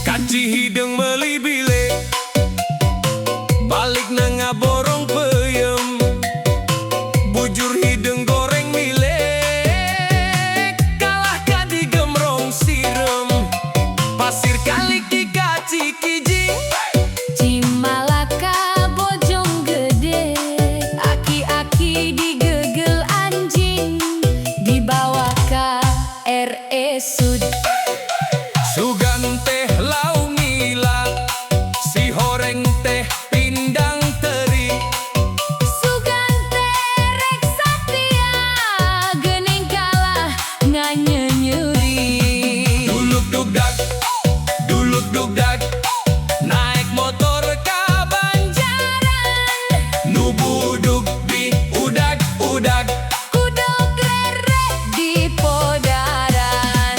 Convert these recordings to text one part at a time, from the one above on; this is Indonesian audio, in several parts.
Kaci hidung meli bile balik nanga borong peyem bujur hidung goreng mile kalah kadi gemrong sirem pasir kali ki kaci kijing Cimalaka bojong gede aki-aki digegel anjing dibawa ka RSUD sugan teh lau ngila si horeng teh pindang teri sugan terek satia gening kalah nganyenyeri duluk dugdag naik motor ka Banjaran nubuduk di udag kudok lerek di podaran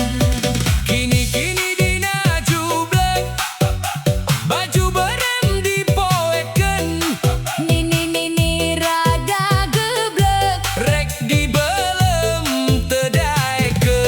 kini dina jublek baju berem dipoeken nini rada geblek rek dibelem tedaeke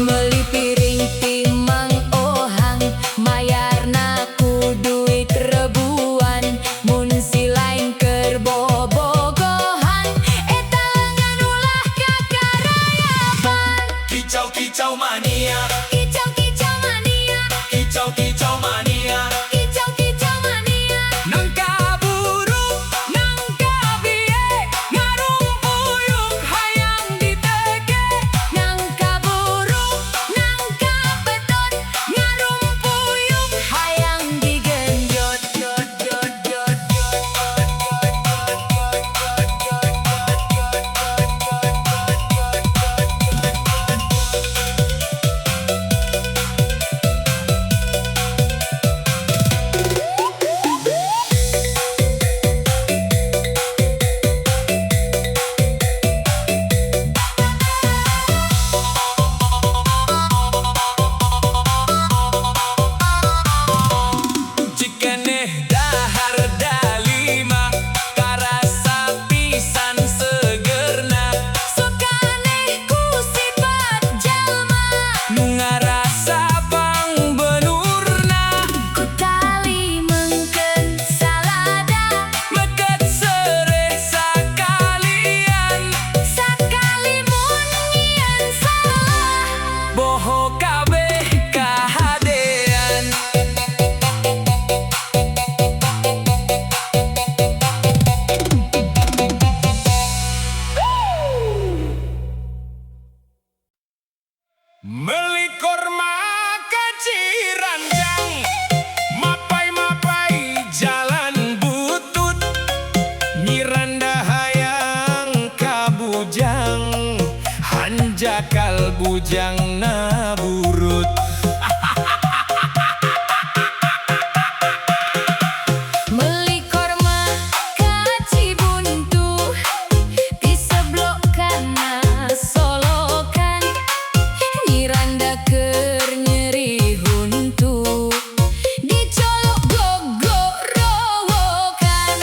meuli piring timang ohang mayarna ku duit rebuan mun si lain keur bobogohan eta lengan ulah kakarayapan kicau mania kicau mania kicau mania kicau mania nangka buru nangka bie ngarumpuyuk hayang diteke nangka burung nangka betot ngarumpuyuk hayang digenjot cikeneh dahar dalima karasa pisan segerna sukaneh ku sifat jalma nu ngarasa pang benurna ku tali mengkeun salada meket sereh sakalian sakalimun nyieun salah boho kabeh kahadean meuli korma kaci ranjang mapai jalan butut nyiranda hayang ka bujang hanjakal bujang na burut meuli korma kaci buntu di seblok kana solokan nyiranda keur nyeri huntu dicolok gogorowokan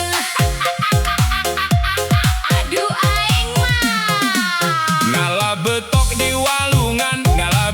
aduh aing mah ngalah betok di walungan ngalah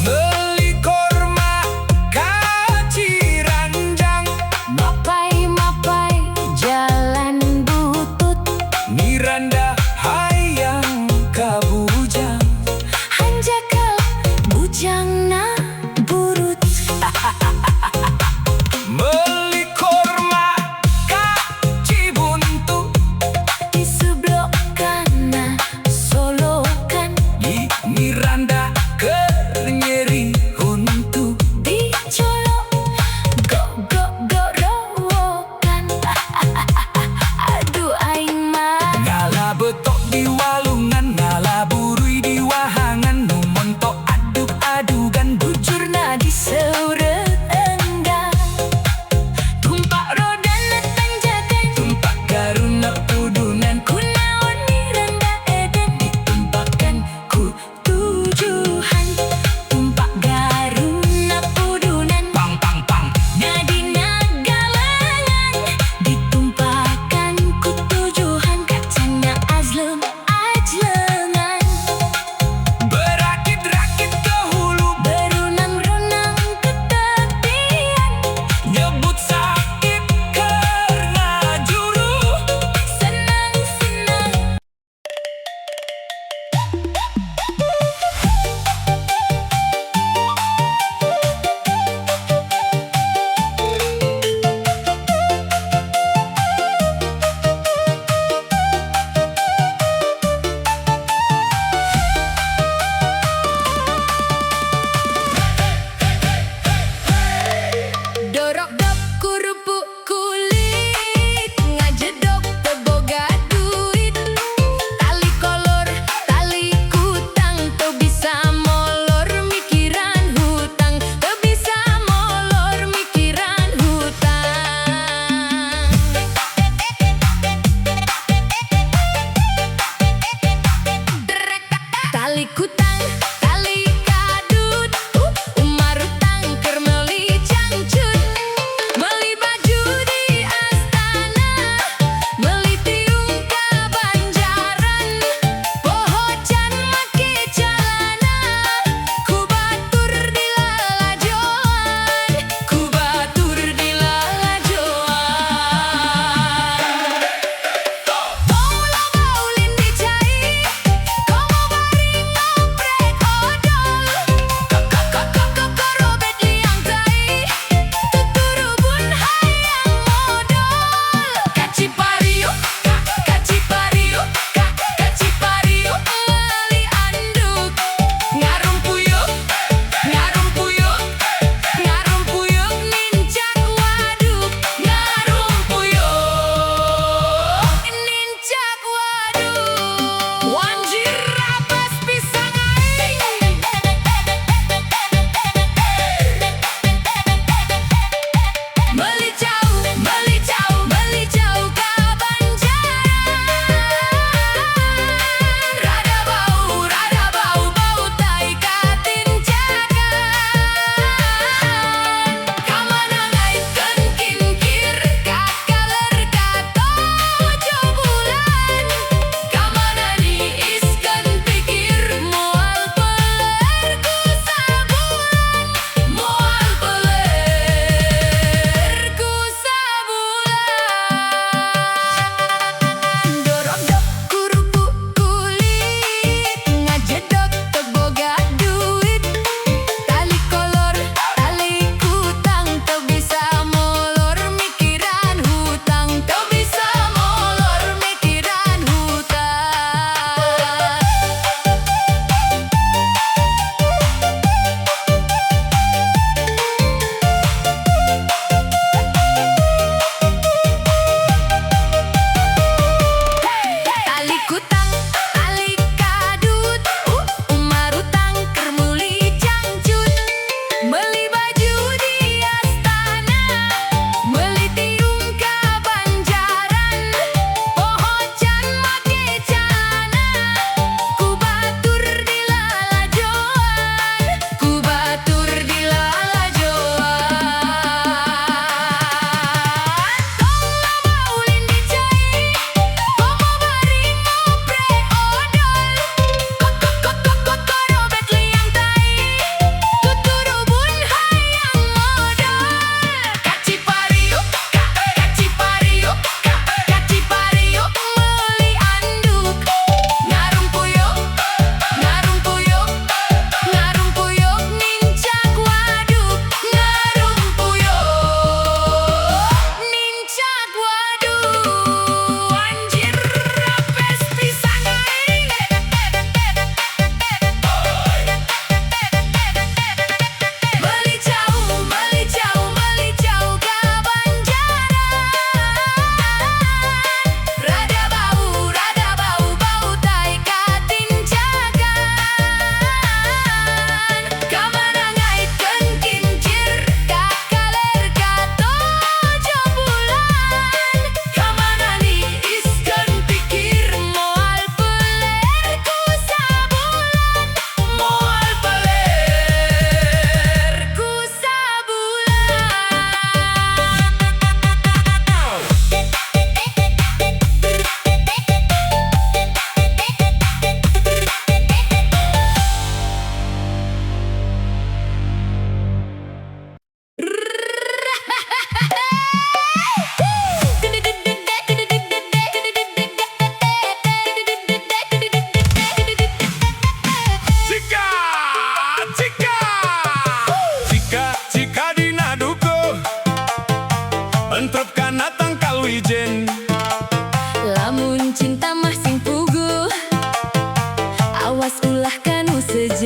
Beli korma kaci ranjang, Mapai-mapai jalan butut, Miranda hayang kabujang, hanjakal bujang na burut. beli korma kaci buntu, Di sebelah kanan solokan, di Miranda kenyeri huntu. dicolok gorowokan. Aduh aing mah Ngala betok di walungan, ngala burui di wahangan, nu mentok aduk-adugan, bujurna diseureut enggang. Tumpak roda na tanjakan, tumpak garuna pudunan, kunaon Miranda edan ditumpakan ku tujuhan. Tumpak garuna pudunan, pang pang pang. nadina galangan ditumpakan ku tujuhan. Kacana azlem ajlengan, Berakit-rakit ke hulu, berunang-runang ke tepian. nyebut sakit karena juru. Senang-senang dorok dop kurupuk kulit, ngajedok teboga duit. Tali kolor, tali kutang, teu bisa molor mikiran hutang, teu bisa molor mikiran hutang. Tali kutang, tali kadut, umar utang keur meuli cangcut. Meuli baju di astana, meuli tiung ka Banjaran, poho can make calana, ku batur di lalajoan, ku batur di lalajoan. Komo loba ulin di cai, komo bari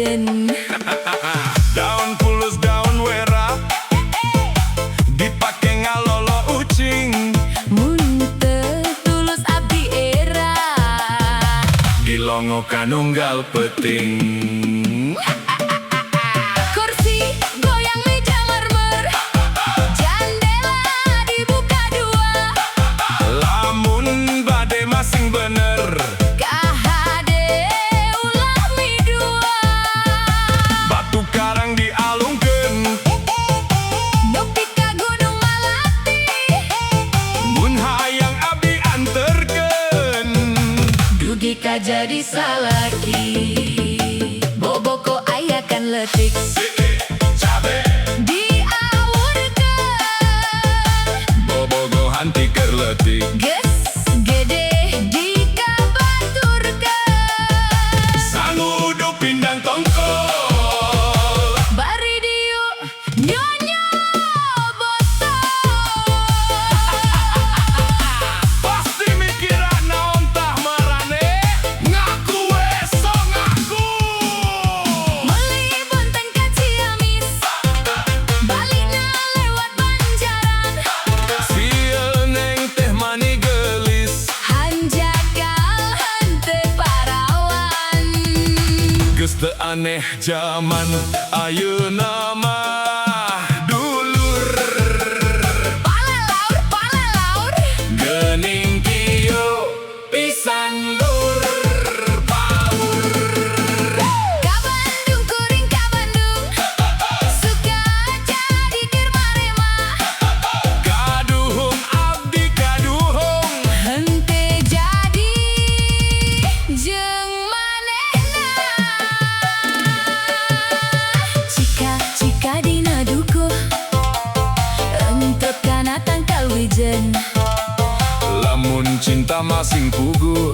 wijen. Daun pulus daun wera dipake ngalolo ucing. Muntah tulus abdi era. Dilongo kanunggal peting. Kursi goyang meja marmer. Jendela dibuka dua. Lamun bade masing bener. KHD ulah mi dua. Batu karang dialungkeun. Nepi ka Gunung Malati. Mun hayang abdi anterkeun. Dugi ka jadi salaki. Boboko aya kan letik. Cabe Diawurkeun. bobogo hanti keur leutik. Geus gede dikabaturkeun. Sangu uduk pindang tongkol. Bari diu nyonya botol. Pasti mikiran naon tah marane. Ngaku we sok ngaku. Meuli bunten ka Ciamis. Balikna lewat Banjaran. Sieun neng teh mani geulis. Hanjakal henteu parawan. Geus teu aneh zaman ayeuna mah dulur. Palalaur Geuning kieu pisan lur paur. ka Bandung kuring ka Bandung. Suka jadi keur marema. Kaduhung abdi kaduhung. Hente jadi jeung manehna. Cika dina dukuh. Entep kana tangkal wijen. Lamun cinta masing puguh.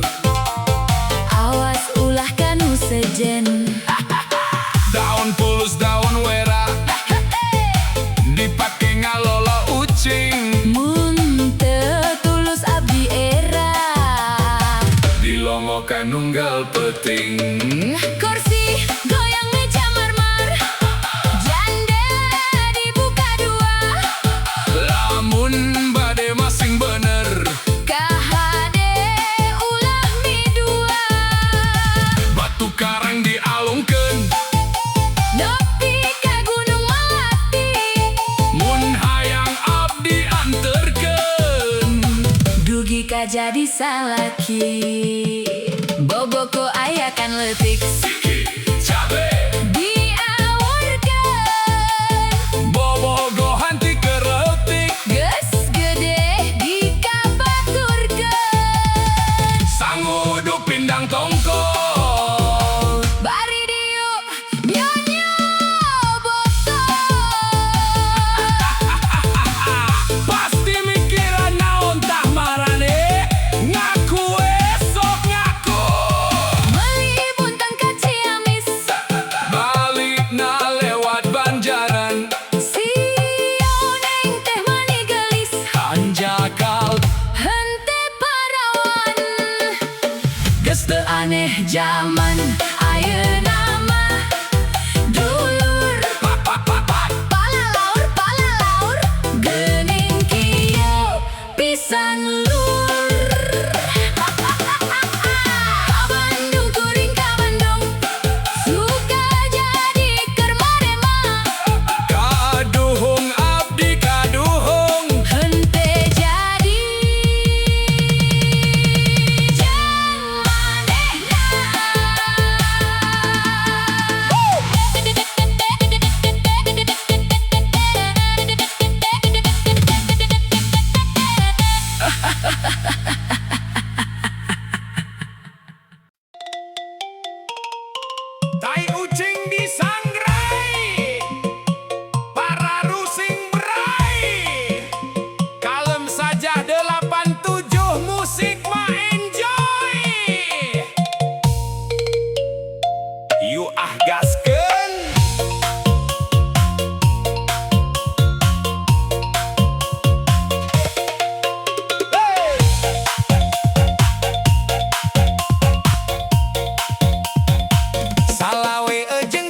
Awas ulah kanu sejen. Daun pulus daun wera dipake ngalolo ucing. Mun teu tulus abdi era. Dilongo kanunggal peting. Kursi goyang meja marmer. Jendela dibuka dua. Lamun bade masing bener. KHD ulah mi dua. Batu karang dialungkeun. Nepi ka Gunung Malati. Mun hayang abdi anterkeun. Dugi ka jadi salaki. Boboko aya kan letik. Cabe Diawurkeun. bobogo hanti keur leutik. Geus gede dikabaturkeun. Sangu uduk pindang tongkol. Bari diu nyonya botol. Pasti mikiran naon tah marane. Ngaku we sok ngaku. Meuli bunten ka Ciamis. Balikna lewat Banjaran. Sieun neng teh mani geulis. Anjakal Hente parawan. Geus teu aneh zaman ayeuna mah dulur. Palalaur geuning kieu pisan lur. Ka Bandung kuring ka Bandung. Suka jadi keur marema. kaduhung abdi kaduhung. Hente jadi jeung manehna. Tai ucing disangrai. Para rusing berai. Kalem saja 87 musik mah enjoy. You gaskeun. Salawe jeung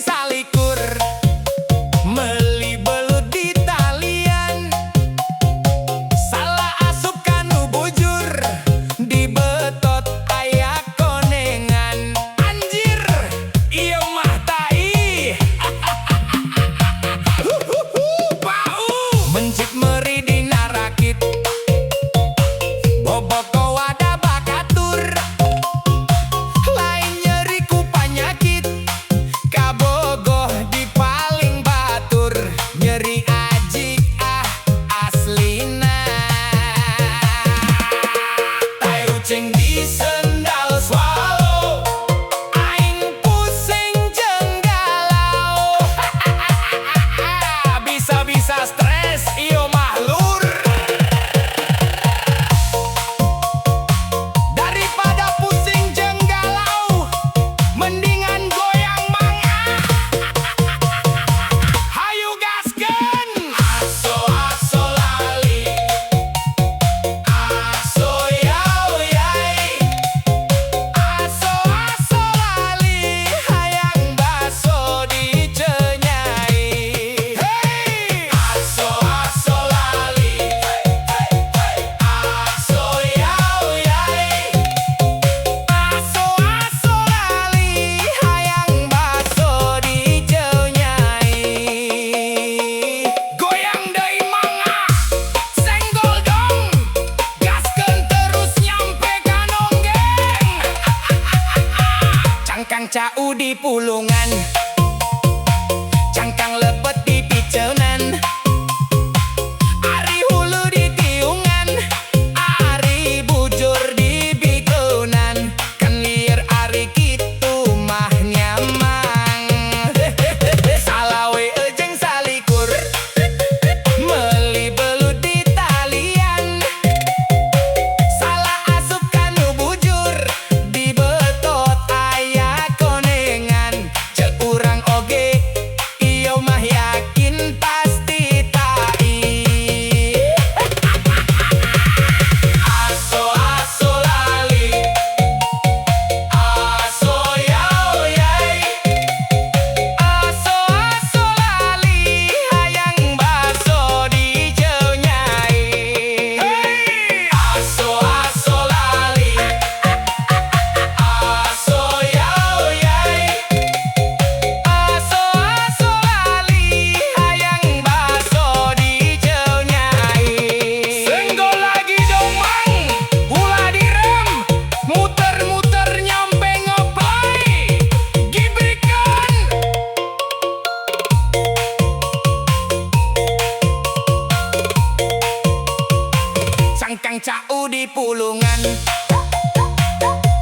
batu di pulungan,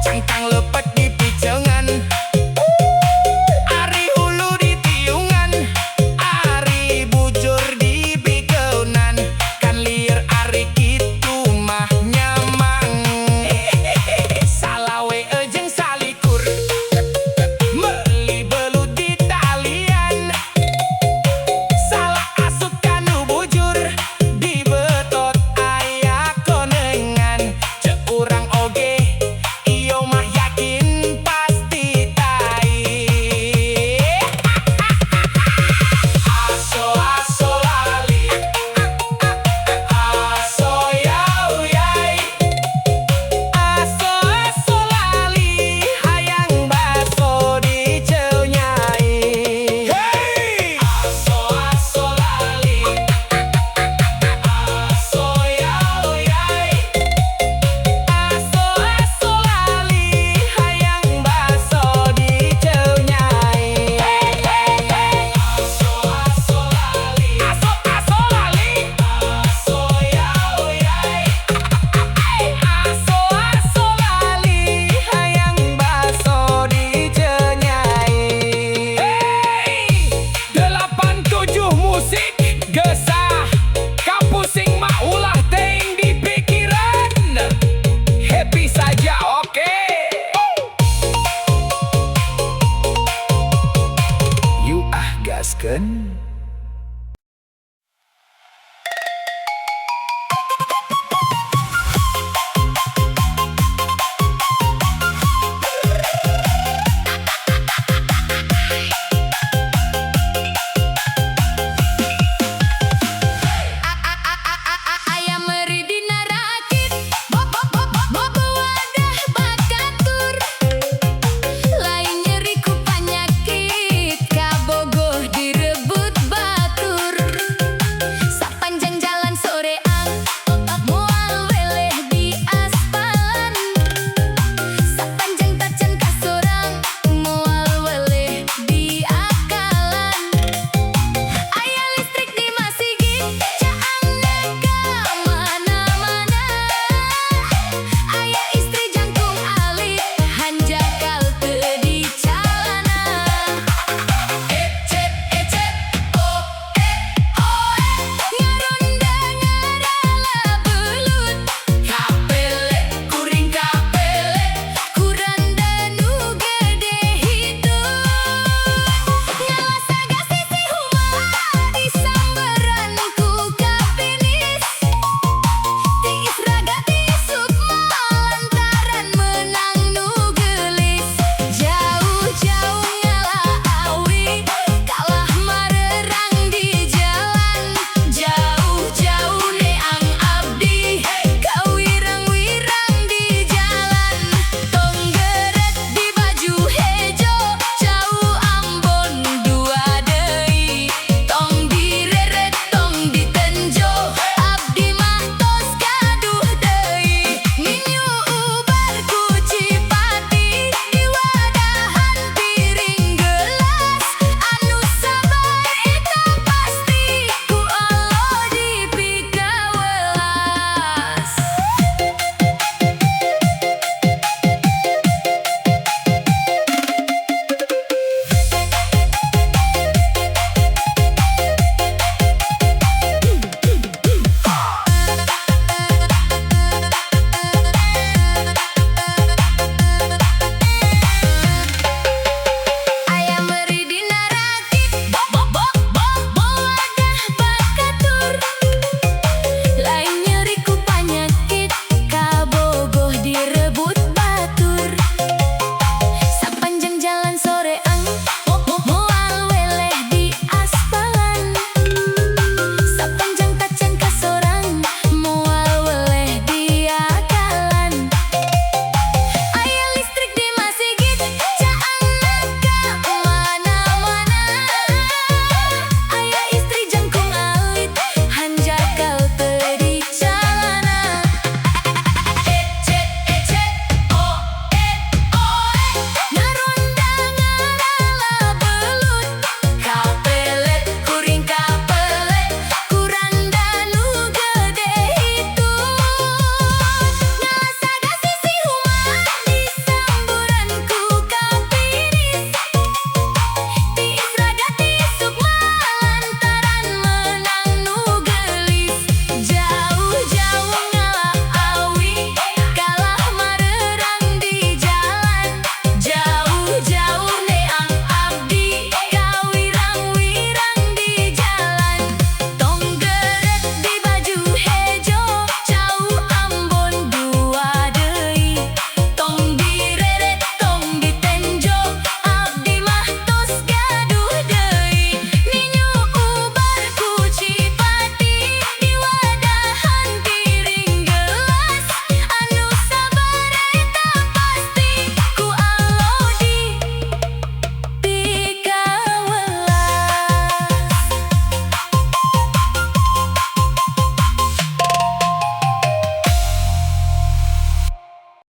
cangkang lepet di picengan, ari hulu di tiungan, ari bujur di bikeunan, kan lieur ari kitu mah nyamang. Salawe jeung salikur meuli belut di talian, salah asut kanu bujur di betot aya konengan. Ceu urang oge ieu mah yakin pasti tai. Aso aso lali, aso yau yai, aso aso lali hayang baso di ceu nyai. Hey! Aso aso lali, aso yau yai, aso aso lali hayang baso di ceu nyai. Hey hey hey, aso aso lali, aso aso lali, aso yau yai, aso aso lali hayang baso di ceu nyai. Hey! 87 musik gesah kapusing mah ulah teuing di pikiran. Happy saja oke. You gaskeun.